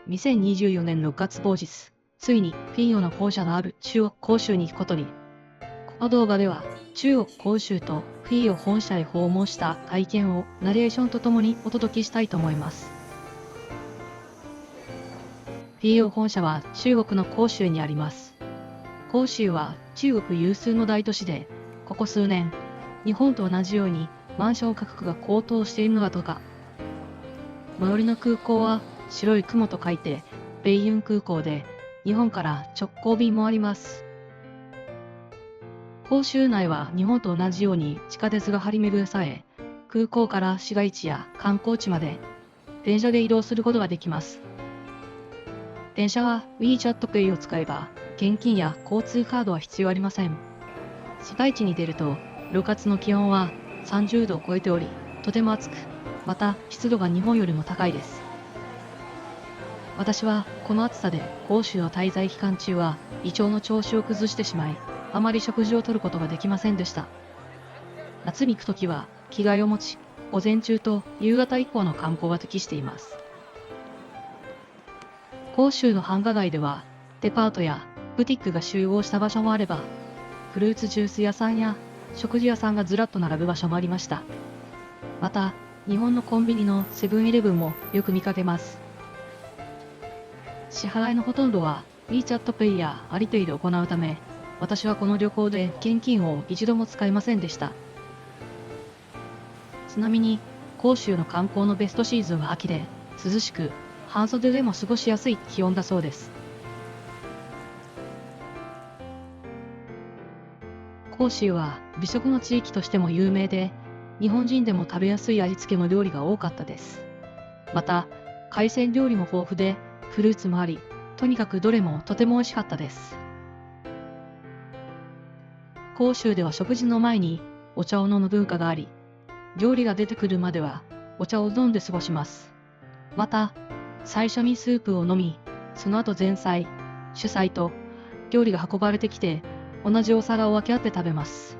2024年6月某日、ついにフィーヨの本社のある中国広州に行くことに。この動画では、中国広州とフィーヨ本社へ訪問した体験をナレーションとともにお届けしたいと思います。フィーヨ本社は中国の広州にあります。広州は中国有数の大都市で、ここ数年、日本と同じようにマンション価格が高騰しているのだとか。最寄りの空港は白い雲と書いてベイユン空港で、日本から直行便もあります。広州内は日本と同じように地下鉄が張り巡らされ、空港から市街地や観光地まで電車で移動することができます。電車は WeChat Pay を使えば、現金や交通カードは必要ありません。市街地に出ると、6月の気温は30度を超えており、とても暑く、また湿度が日本よりも高いです。私はこの暑さで広州の滞在期間中は胃腸の調子を崩してしまい、あまり食事をとることができませんでした。夏に行くときは着替えを持ち、午前中と夕方以降の観光が適しています。広州の繁華街では、デパートやブティックが集合した場所もあれば、フルーツジュース屋さんや食事屋さんがずらっと並ぶ場所もありました。また、日本のコンビニのセブンイレブンもよく見かけます。支払いのほとんどは WeChat Pay やアリペイで行うため、私はこの旅行で現金を一度も使いませんでした。ちなみに、広州の観光のベストシーズンは秋で、涼しく、半袖でも過ごしやすい気温だそうです。広州は美食の地域としても有名で、日本人でも食べやすい味付けの料理が多かったです。また、海鮮料理も豊富で、フルーツもあり、とにかくどれもとても美味しかったです。広州では食事の前にお茶を飲む文化があり、料理が出てくるまではお茶を飲んで過ごします。また、最初にスープを飲み、その後前菜、主菜と料理が運ばれてきて、同じお皿を分け合って食べます。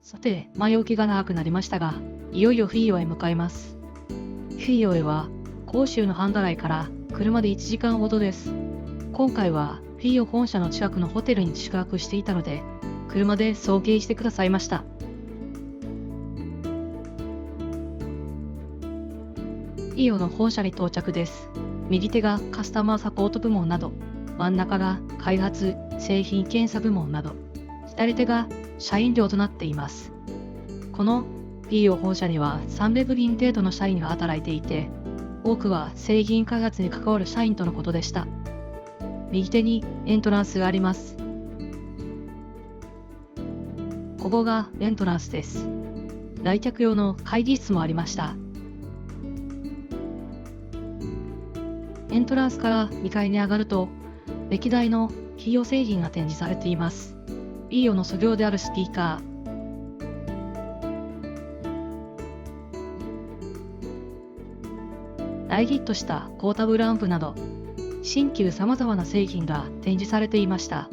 さて、前置きが長くなりましたが、いよいよフィーヨへ向かいます。フィーヨへは、広州の繁華街から車で1時間ほどです。今回はフィーヨ本社の近くのホテルに宿泊していたので、車で送迎してくださいました。フィーヨの本社に到着です。右手がカスタマーサポート部門など、真ん中が開発、製品検査部門など、左手が社員寮となっています。この PO 本社には300人程度の社員が働いていて、多くは製品開発に関わる社員とのことでした。右手にエントランスがあります。ここがエントランスです。来客用の会議室もありました。エントランスから2階に上がると、歴代の企業製品が展示されています。PO の素養であるスピーカー、大ヒットしたポータブルアンプなど、新旧様々な製品が展示されていました。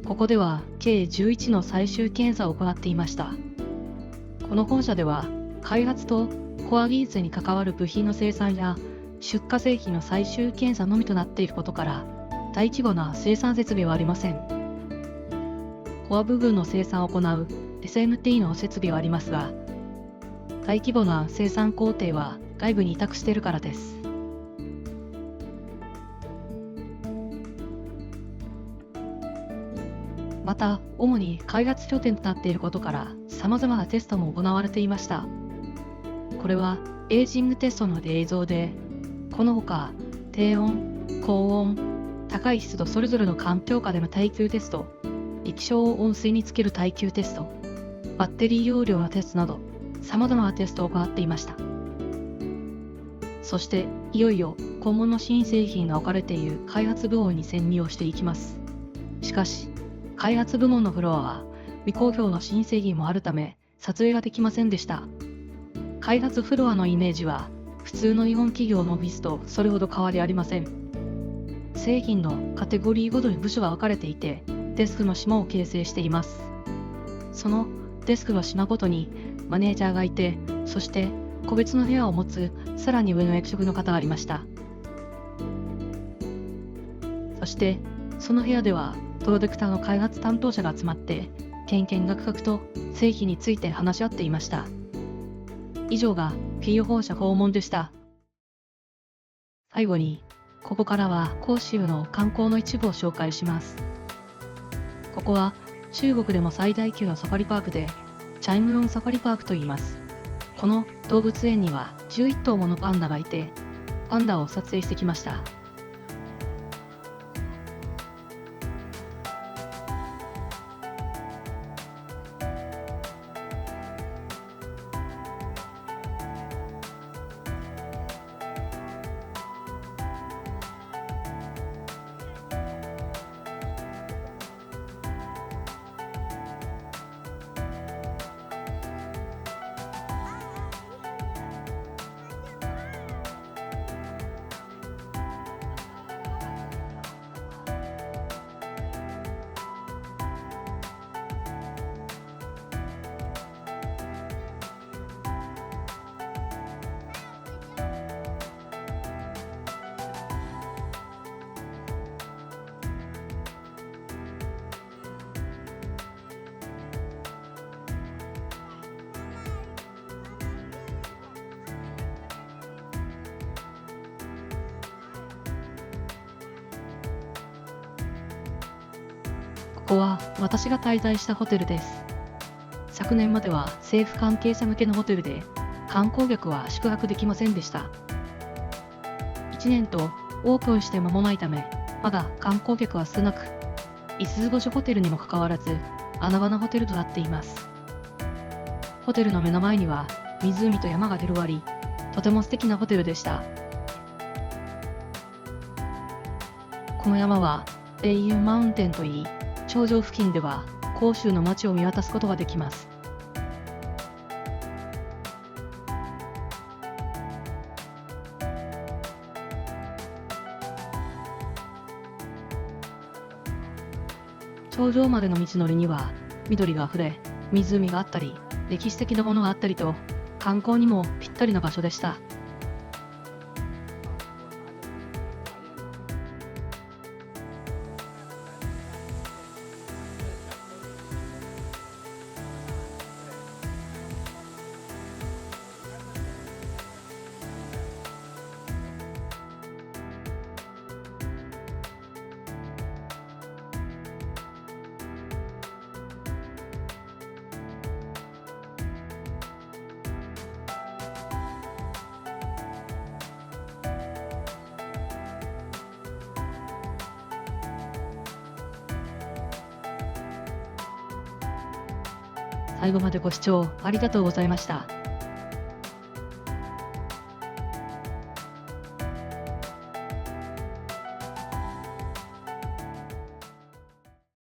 ここでは計11の最終検査を行っていました。この本社では開発とコア技術に関わる部品の生産や出荷製品の最終検査のみとなっていることから大規模な生産設備はありません。コア部分の生産を行う SMT の設備はありますが、大規模な生産工程は外部に委託しているからです。また、主に開発拠点となっていることから、様々なテストも行われていました。これは、エイジングテストの映像で、このほか、低温、高温、高い湿度それぞれの環境下での耐久テスト、液晶を温水につける耐久テスト、バッテリー容量のテストなど、様々なテストを行っていました。そして、いよいよ今後の新製品が置かれている開発部門に潜入をしていきます。しかし、開発部門のフロアは未公表の新製品もあるため撮影ができませんでした。開発フロアのイメージは普通の日本企業のオフィスとそれほど変わりありません。製品のカテゴリーごとに部署が分かれていてデスクの島を形成しています。そのデスクの島ごとにマネージャーがいて、そして個別の部屋を持つさらに上の役職の方がありました。そしてその部屋ではプロジェクターの開発担当者が集まってけんけんがくがくと製品について話し合っていました。以上が企業本社訪問でした。最後にここからは広州の観光の一部を紹介します。ここは中国でも最大級のサファリパークでチャイムロンサファリパークと言います。この動物園には11頭ものパンダがいてパンダを撮影してきました。ここは私が滞在したホテルです。昨年までは政府関係者向けのホテルで観光客は宿泊できませんでした。1年とオープンして間もないため、まだ観光客は少なく、5つ星ホテルにもかかわらず穴場なホテルとなっています。ホテルの目の前には湖と山が広がり、とても素敵なホテルでした。この山は英雄マウンテンといい、頂上付近では広州の街を見渡すことができます。頂上までの道のりには緑があふれ、湖があったり、歴史的なものがあったりと、観光にもぴったりな場所でした。最後までご視聴ありがとうございました。